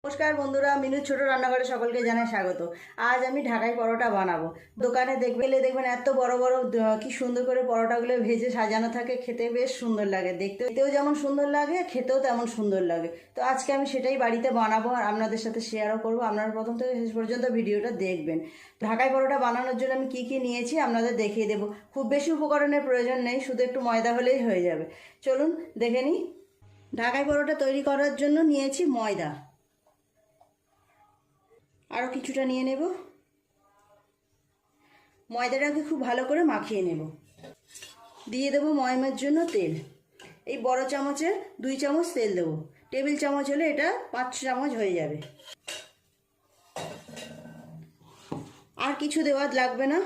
নমস্কার বন্ধুরা, মিনু ছোট রান্নাঘরে সকলকে জানাই স্বাগত। আজ আমি ঢাকাই পরোটা বানাবো। দোকানে দেখবেন এত বড় বড় কি সুন্দর করে পরোটাগুলো ভেজে সাজানো থাকে, খেতে বেশ সুন্দর লাগে। দেখতেও যেমন সুন্দর লাগে, খেতেও তেমন সুন্দর লাগে। তো আজকে আমি সেটাই বাড়িতে বানাবো আর আপনাদের সাথে শেয়ারও করবো। আপনারা প্রথম থেকে শেষ পর্যন্ত ভিডিওটা দেখবেন। ঢাকাই পরোটা বানানোর জন্য আমি কি কি নিয়েছি আপনাদের দেখিয়ে দেবো। খুব বেশি উপকরণের প্রয়োজন নেই, শুধু একটু ময়দা হলেই হয়ে যাবে। চলুন দেখে নিই। ঢাকাই পরোটা তৈরি করার জন্য নিয়েছি ময়দা, আরও কিছুটা নিয়ে নেব। ময়দাটাকে খুব ভালো করে মাখিয়ে নেব। দিয়ে দেবো ময়মের জন্য তেল। এই বড় চামচের 2 চামচ তেল দেবো। টেবিল চামচ হলে এটা 5 চামচ হয়ে যাবে। আর কিছু দেওয়ার লাগবে না,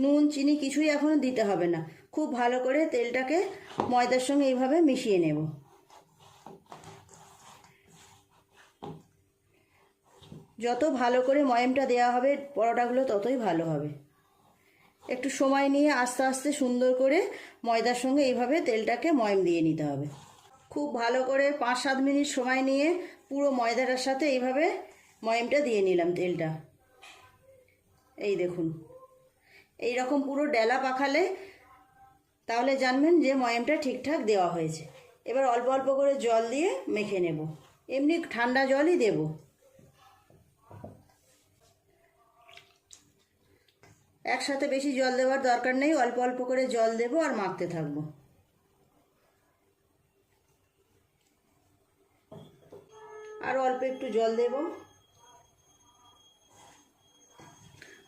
নুন চিনি কিছুই এখনো দিতে হবে না। খুব ভালো করে তেলটাকে ময়দার সঙ্গে এইভাবে মিশিয়ে নেব। যত ভালো করে ময়মটা দেওয়া হবে পরোটাগুলো ততই ভালো হবে। একটু সময় নিয়ে আস্তে আস্তে সুন্দর করে ময়দার সঙ্গে এইভাবে তেলটাকে ময়ম দিয়ে নিতে হবে। খুব ভালো করে 5-7 মিনিট সময় নিয়ে পুরো ময়দাটার সাথে এইভাবে ময়মটা দিয়ে নিলাম তেলটা। এই দেখুন, এই রকম পুরো ডেলা পাকালে তাহলে জানবেন যে ময়মটা ঠিকঠাক দেওয়া হয়েছে। এবার অল্প অল্প করে জল দিয়ে মেখে নেব। এমনি ঠান্ডা জলই দেব। একসাথে বেশি জল দেওয়ার দরকার নেই, অল্প অল্প করে জল দেব আর মাখতে থাকবো। আর অল্প একটু জল দেব।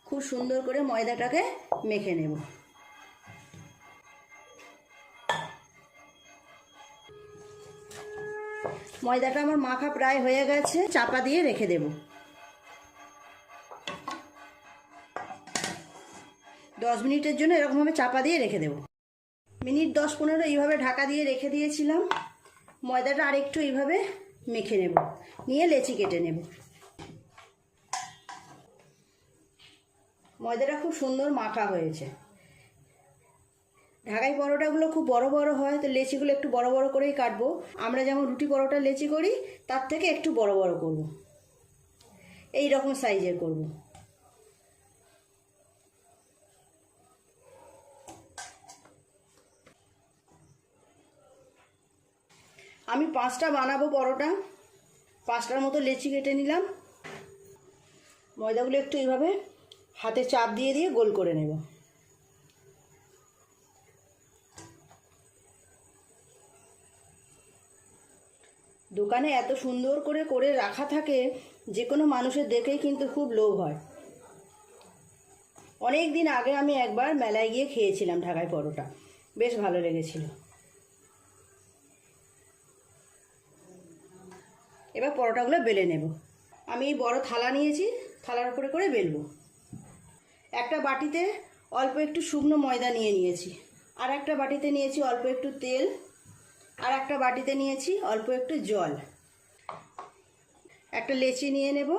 খুব সুন্দর করে ময়দাটাকে মেখে নেব। ময়দাটা আমার মাখা প্রায় হয়ে গেছে, চাপা দিয়ে রেখে দেব। 10 মিনিটের জন্য এরকমভাবে চাপা দিয়ে রেখে দেব। মিনিট 10-15 এইভাবে ঢাকা দিয়ে রেখে দিয়েছিলাম। ময়দাটা আরেকটু এইভাবে মেখে নেব, নিয়ে লেচি কেটে নেব। ময়দাটা খুব সুন্দর মাখা হয়েছে। ঢাকাই পরোটাগুলো খুব বড় বড় হয়, তো লেচিগুলো একটু বড় বড় করেই কাটবো। আমরা যেমন রুটি পরোটা লেচি করি তার থেকে একটু বড় বড় করব, এই রকম সাইজের করব। আমি 5টা বানাবো পরোটা। 5টার মতো লেচি কেটে নিলাম। ময়দাগুলো একটু এইভাবে হাতে চাপ দিয়ে দিয়ে গোল করে নেব। দোকানে এত সুন্দর করে করে রাখা থাকে, যে কোনো মানুষের দেখেই কিন্তু খুব লোভ হয়। অনেক দিন আগে আমি একবার মেলায় গিয়ে খেয়েছিলাম ঢাকাই পরোটা, বেশ ভালো লেগেছিল। এবার পরোটাগুলো বেলে নেব। আমি বড় থালা নিয়েছি, থালার উপরে করে বেলবো। একটা বাটিতে অল্প একটু শুকনো ময়দা নিয়েছি, আর একটা বাটিতে নিয়েছি অল্প একটু তেল, আর একটা বাটিতে নিয়েছি অল্প একটু জল। একটা লেচি নিয়ে নেব,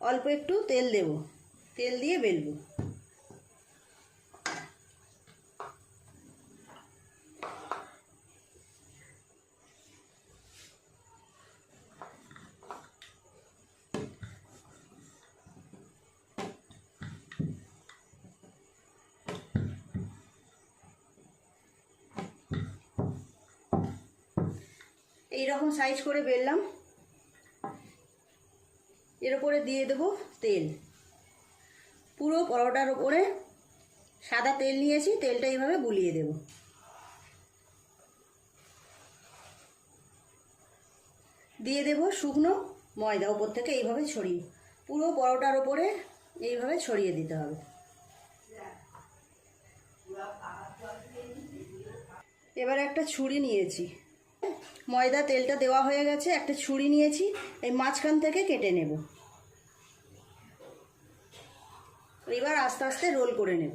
অল্প একটু তেল দেব, তেল দিয়ে বেলবো। এই রকম সাইজ করে বেললাম। এর উপরে দিয়ে দেব তেল। পুরো পরোটার উপরে সাদা তেল নিয়েছি, তেলটা এইভাবে বুলিয়ে দেব। দিয়ে দেব শুকনো ময়দা উপর থেকে এইভাবে ছড়িয়ে, পুরো পরোটার উপরে এইভাবে ছড়িয়ে দিতে হবে। এবার একটা ছুরি নিয়েছি, ময়দা তেলটা দেওয়া হয়ে গেছে। একটা ছুরি নিয়েছি, এই মাঝখান থেকে কেটে নেব। এবার আস্তে আস্তে রোল করে নেব।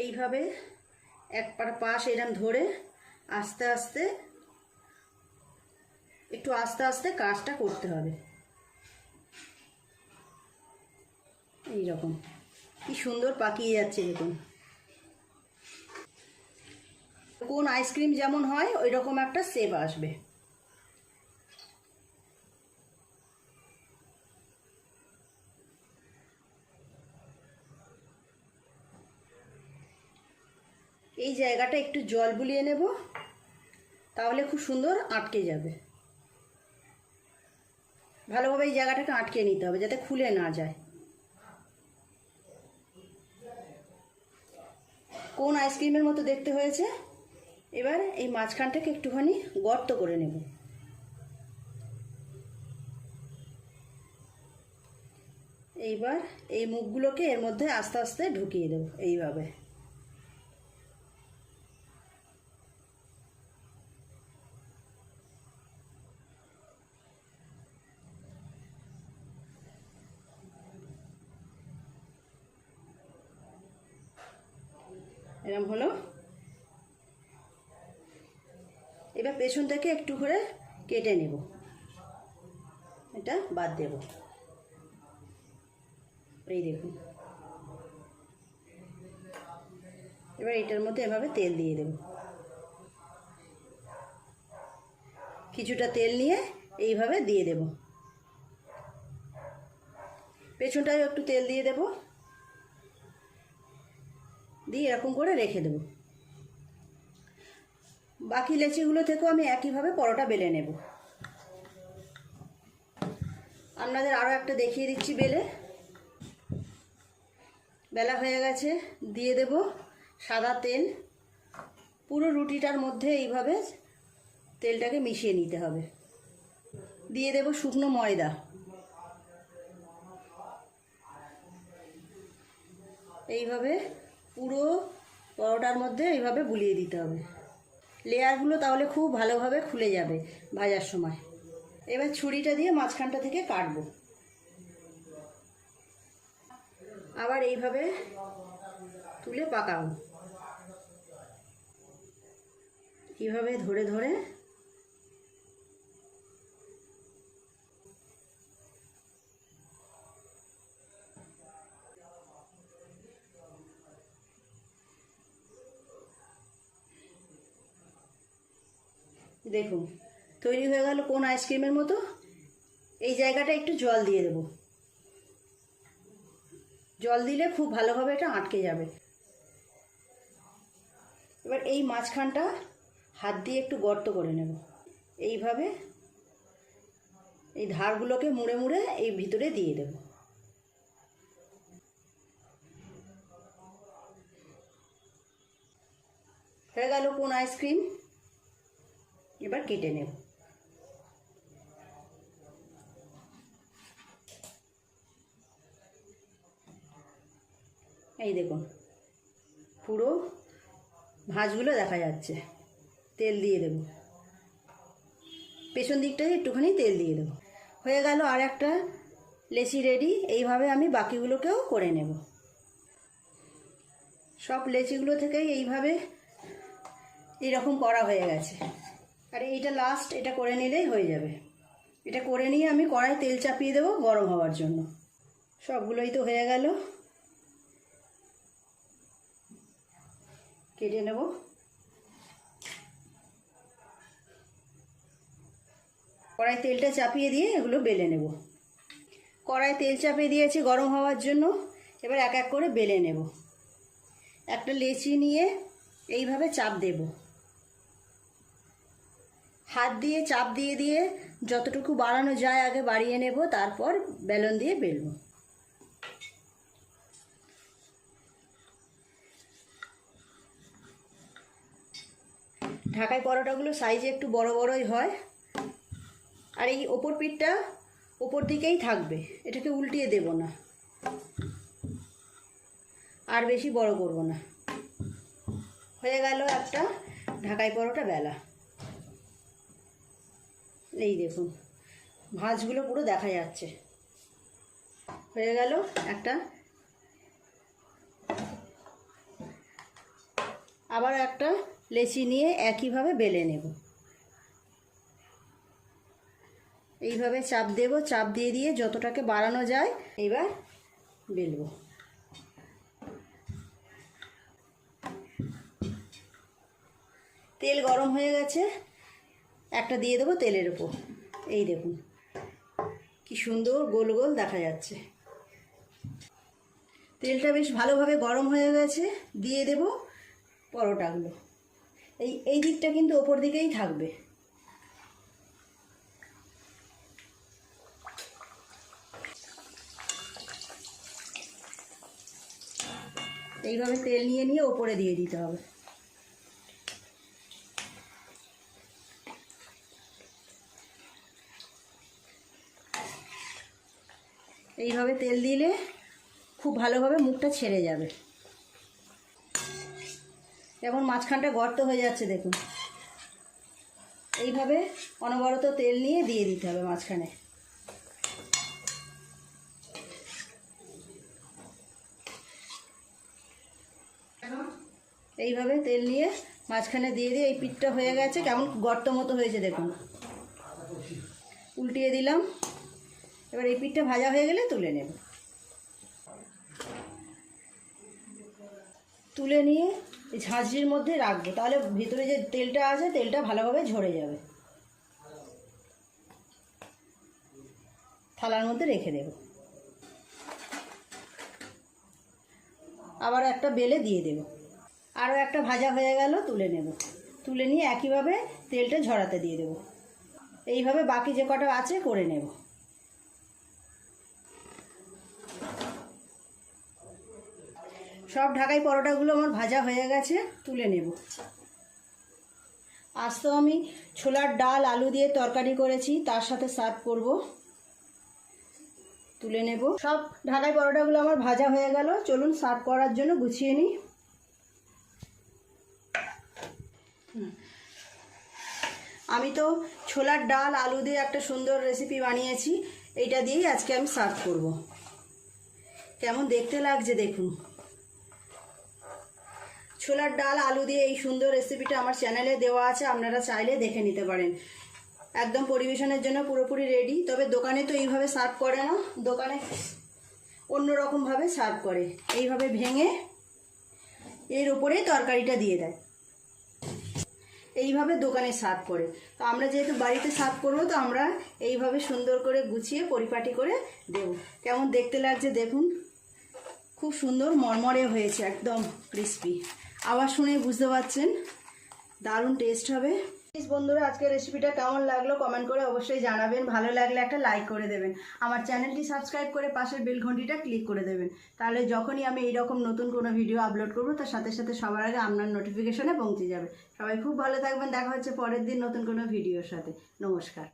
এইভাবে এক পাশ এরম ধরে আস্তে আস্তে একটু আস্তে আস্তে কাজটা করতে হবে। এই রকম কি সুন্দর পাকিয়ে যাচ্ছে দেখুন। কোন আইসক্রিম যেমন হয় ওই রকম একটা শেপ আসবে। এই জায়গাটা একটু জল বুলিয়ে নেব, তাহলে খুব সুন্দর আটকে যাবে। ভালোভাবে এই জায়গাটাকে আটকে নিতে হবে যাতে খুলে না যায়। কোন আইসক্রিমের মতো দেখতে হয়েছে। এবার এই মাঝখানটাকে একটুখানি গর্ত করে নেব। এইবার এই মুখগুলোকে এর মধ্যে আস্তে আস্তে ঢুকিয়ে দেব এইভাবে। এরকম হলো। এবার পেছন থেকে একটু করে কেটে নেব, এটা বাদ দেব। এই দেখুন, এবার এটার মধ্যে এভাবে তেল দিয়ে দেব। কিছুটা তেল নিয়ে এইভাবে দিয়ে দেব। পেছনটায় একটু তেল দিয়ে দেব, দিয়ে এরকম করে রেখে দেব। বাকি লেচিগুলো থেকেও আমি একইভাবে পরোটা বেলে নেব। আপনাদের আরও একটা দেখিয়ে দিচ্ছি বেলা হয়ে গেছে। দিয়ে দেব সাদা তেল। পুরো রুটিটার মধ্যে এইভাবে তেলটাকে মিশিয়ে নিতে হবে। দিয়ে দেব শুকনো ময়দা। এইভাবে পুরো পরোটার মধ্যে এইভাবে বুলিয়ে দিতে হবে। লেয়ারগুলো তাহলে খুব ভালোভাবে খুলে যাবে ভাজার সময়। এবার ছুরিটা দিয়ে মাঝখানটা থেকে কাটবো। আবার এইভাবে তুলে পাকাবো। এইভাবে ধরে ধরে দেখুন তৈরি হয়ে গেল কোন আইসক্রিমের মতো। এই জায়গাটা একটু জল দিয়ে দেব। জল দিলে খুব ভালোভাবে এটা আটকে যাবে। এবার এই মাঝখানটা হাত দিয়ে একটু গর্ত করে নেব। এইভাবে এই ধারগুলোকে মুড়ে মুড়ে এই ভিতরে দিয়ে দেব। হয়ে গেল কোন আইসক্রিম। এবার কেটে নেব। এই দেখুন পুরো ভাঁজগুলো দেখা যাচ্ছে। তেল দিয়ে দেব, পেছন দিকটায় একটুখানি তেল দিয়ে দেব। হয়ে গেল আর একটা লেচি রেডি। এইভাবে আমি বাকিগুলোকেও করে নেব। সব লেচিগুলো থেকেই এইভাবে এরকম করা হয়ে গেছে। আর এইটা লাস্ট, এটা করে নিলেই হয়ে যাবে। এটা করে নিয়ে আমি কড়াই তেল চাপিয়ে দেবো গরম হওয়ার জন্য। সবগুলোই তো হয়ে গেল, কেটে নেব। কড়াই তেলটা চাপিয়ে দিয়ে এগুলো বেলে নেব। কড়াই তেল চাপিয়ে দিয়েছি গরম হওয়ার জন্য। এবার এক এক করে বেলে নেব। একটা লেচি নিয়ে এইভাবে চাপ দেব। হাত দিয়ে চাপ দিয়ে দিয়ে যতটুকু বাড়ানো যায় আগে বাড়িয়ে নেব, তারপর বেলন দিয়ে বেলবো। ঢাকাই পরোটাগুলো সাইজে একটু বড় বড়ই হয়। আর এই ওপর পিঠটা ওপর দিকেই থাকবে, এটাকে উল্টিয়ে দেব না, আর বেশি বড় করব না। হয়ে গেল একটা ঢাকাই পরোটা বেলা। এই দেখুন ভাঁজগুলো পুরো দেখা যাচ্ছে। হয়ে গেল একটা। আবার একটা লেচি নিয়ে একইভাবে বেলে নেব। এইভাবে চাপ দেব, চাপ দিয়ে দিয়ে যতটাকে বাড়ানো যায় এবার বেলবো। তেল গরম হয়ে গেছে, একটা দিয়ে দেবো তেলের উপর। এই দেখুন কি সুন্দর গোল গোল দেখা যাচ্ছে। তেলটা বেশ ভালোভাবে গরম হয়ে গেছে, দিয়ে দেব পরোটাগুলো। এই দিকটা কিন্তু ওপর দিকেই থাকবে। এইভাবে তেল নিয়ে ওপরে দিয়ে দিতে হবে। এইভাবে তেল দিলে খুব ভালোভাবে মুখটা ছেড়ে যাবে। যেমন মাঝখানটা গর্ত হয়ে যাচ্ছে দেখুন, এইভাবে অনবরত তেল নিয়ে দিয়ে দিতে হবে মাঝখানে। এইভাবে তেল নিয়ে মাঝখানে দিয়ে এই পিঠটা হয়ে গেছে, কেমন গর্ত মতো হয়েছে দেখুন। উল্টিয়ে দিলাম। এবার এই পিঠটা ভাজা হয়ে গেলে তুলে নেব। তুলে নিয়ে এই ঝাঁঝরির মধ্যে রাখবো, তাহলে ভিতরে যে তেলটা আছে তেলটা ভালোভাবে ঝরে যাবে। থালার মধ্যে রেখে দেব। আবার একটা বেলে দিয়ে দেব। আরও একটা ভাজা হয়ে গেল, তুলে নেব। তুলে নিয়ে একইভাবে তেলটা ঝরাতে দিয়ে দেব। এইভাবে বাকি যে কটা আছে করে নেব। সব ঢাকাই পরোটাগুলো আমার ভাজা হয়ে গেছে, তুলে নেব। আজ তো আমি ছোলার ডাল আলু দিয়ে তরকারি করেছি, তার সাথে সার্ভ করব। তুলে নেব। সব ঢাকাই পরোটাগুলো আমার ভাজা হয়ে গেল, চলুন সার্ভ করার জন্য গুছিয়ে নিই। আমি তো ছোলার ডাল আলু দিয়ে একটা সুন্দর রেসিপি বানিয়েছি, এইটা দিয়েই আজকে আমি সার্ভ করব। কেমন দেখতে লাগছে দেখুন। ছোলার ডাল আলু দিয়ে এই সুন্দর রেসিপিটা আমার চ্যানেলে দেওয়া আছে, আপনারা চাইলে দেখে নিতে পারেন। একদম পরিবেশনের জন্য পুরোপুরি রেডি। তবে দোকানে তো এইভাবে সার্ভ করে না, দোকানে অন্য রকমভাবে সার্ভ করে। এইভাবে ভেঙে এর উপরে তরকারিটা দিয়ে দেয়, এইভাবে দোকানে সার্ভ করে। তো আমরা যেহেতু বাড়িতে সার্ভ করবো, তো আমরা এইভাবে সুন্দর করে গুছিয়ে পরিপাটি করে দেব। কেমন দেখতে লাগছে দেখুন, খুব সুন্দর মরমরে হয়েছে, একদম ক্রিস্পি। আবার শুনে বুঝতে পারছেন দারুণ টেস্ট হবে। প্লিজ বন্ধুরা, আজকের রেসিপিটা কেমন লাগলো কমেন্ট করে অবশ্যই জানাবেন। ভালো লাগলে একটা লাইক করে দেবেন। আমার চ্যানেলটি সাবস্ক্রাইব করে পাশের বেল ঘন্টিটা ক্লিক করে দেবেন, তাহলে যখনই আমি এইরকম নতুন কোনো ভিডিও আপলোড করবো তার সাথে সাথে সবার আগে আপনার নোটিফিকেশনে পৌঁছে যাবে। সবাই খুব ভালো থাকবেন। দেখা হচ্ছে পরের দিন নতুন কোনো ভিডিওর সাথে। নমস্কার।